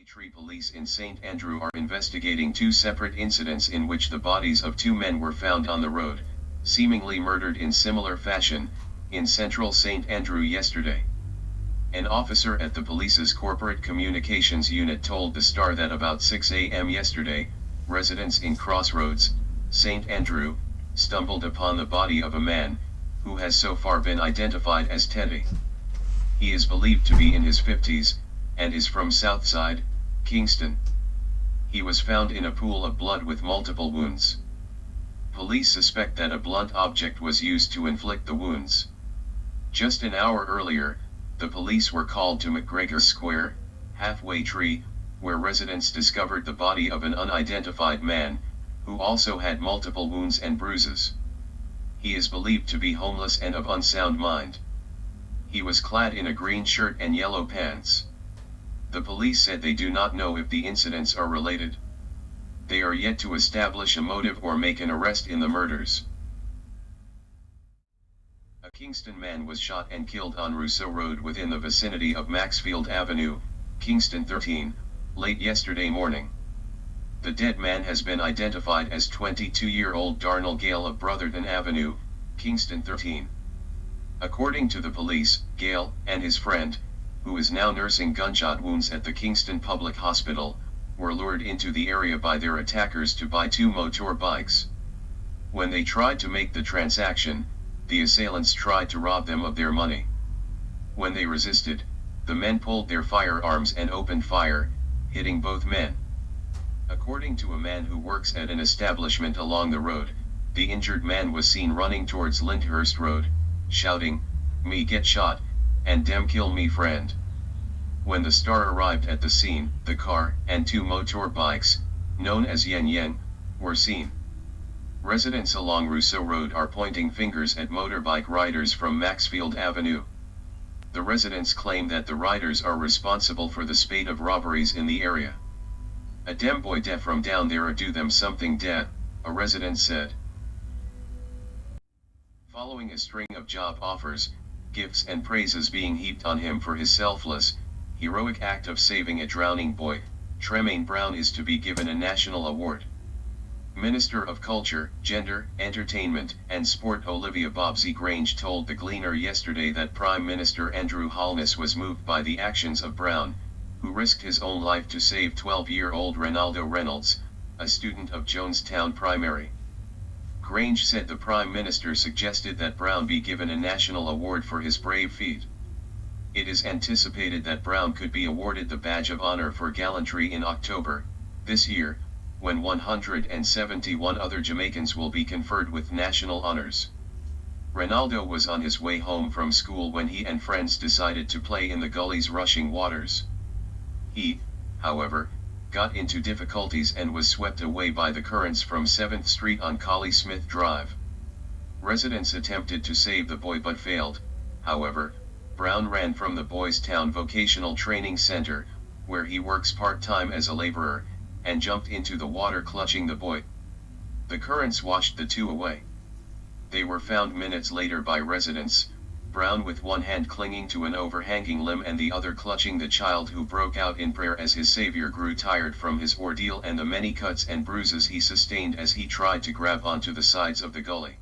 Tree police in St. Andrew are investigating two separate incidents in which the bodies of two men were found on the road, seemingly murdered in similar fashion, in central St. Andrew yesterday. An officer at the police's corporate communications unit told the Star that about 6 a.m. yesterday, residents in Crossroads, St. Andrew, stumbled upon the body of a man, who has so far been identified as Teddy. He is believed to be in his 50s, and is from Southside, Kingston. He was found in a pool of blood with multiple wounds. Police suspect that a blunt object was used to inflict the wounds. Just an hour earlier, the police were called to McGregor Square, Halfway Tree, where residents discovered the body of an unidentified man, who also had multiple wounds and bruises. He is believed to be homeless and of unsound mind. He was clad in a green shirt and yellow pants. The police said they do not know if the incidents are related. They are yet to establish a motive or make an arrest in the murders. A Kingston man was shot and killed on Rousseau Road within the vicinity of Maxfield Avenue, Kingston 13, late yesterday morning. The dead man has been identified as 22-year-old Darnell Gale of Brotherton Avenue, Kingston 13. According to the police, Gale, and his friend, who is now nursing gunshot wounds at the Kingston Public Hospital, were lured into the area by their attackers to buy two motor bikes. When they tried to make the transaction, the assailants tried to rob them of their money. When they resisted, the men pulled their firearms and opened fire, hitting both men. According to a man who works at an establishment along the road, the injured man was seen running towards Lyndhurst Road, shouting, "Me get shot, and dem kill me friend." When the Star arrived at the scene, the car and two motor bikes, known as Yen Yen, were seen. Residents along Rousseau Road are pointing fingers at motorbike riders from Maxfield Avenue. The residents claim that the riders are responsible for the spate of robberies in the area. "A dem boy de from down there a do them something de," a resident said. Following a string of job offers, gifts and praises being heaped on him for his selfless, heroic act of saving a drowning boy, Tremaine Brown is to be given a national award. Minister of Culture, Gender, Entertainment, and Sport Olivia Bobbsey Grange told the Gleaner yesterday that Prime Minister Andrew Holness was moved by the actions of Brown, who risked his own life to save 12-year-old Ronaldo Reynolds, a student of Jonestown Primary. Grange said the Prime Minister suggested that Brown be given a national award for his brave feat. It is anticipated that Brown could be awarded the Badge of Honor for Gallantry in October, this year, when 171 other Jamaicans will be conferred with national honors. Ronaldo was on his way home from school when he and friends decided to play in the gully's rushing waters. He, however, got into difficulties and was swept away by the currents from 7th Street on Collie Smith Drive. Residents attempted to save the boy but failed. However, Brown ran from the Boys Town Vocational Training Center, where he works part-time as a laborer, and jumped into the water clutching the boy. The currents washed the two away. They were found minutes later by residents, Brown with one hand clinging to an overhanging limb and the other clutching the child, who broke out in prayer as his savior grew tired from his ordeal and the many cuts and bruises he sustained as he tried to grab onto the sides of the gully.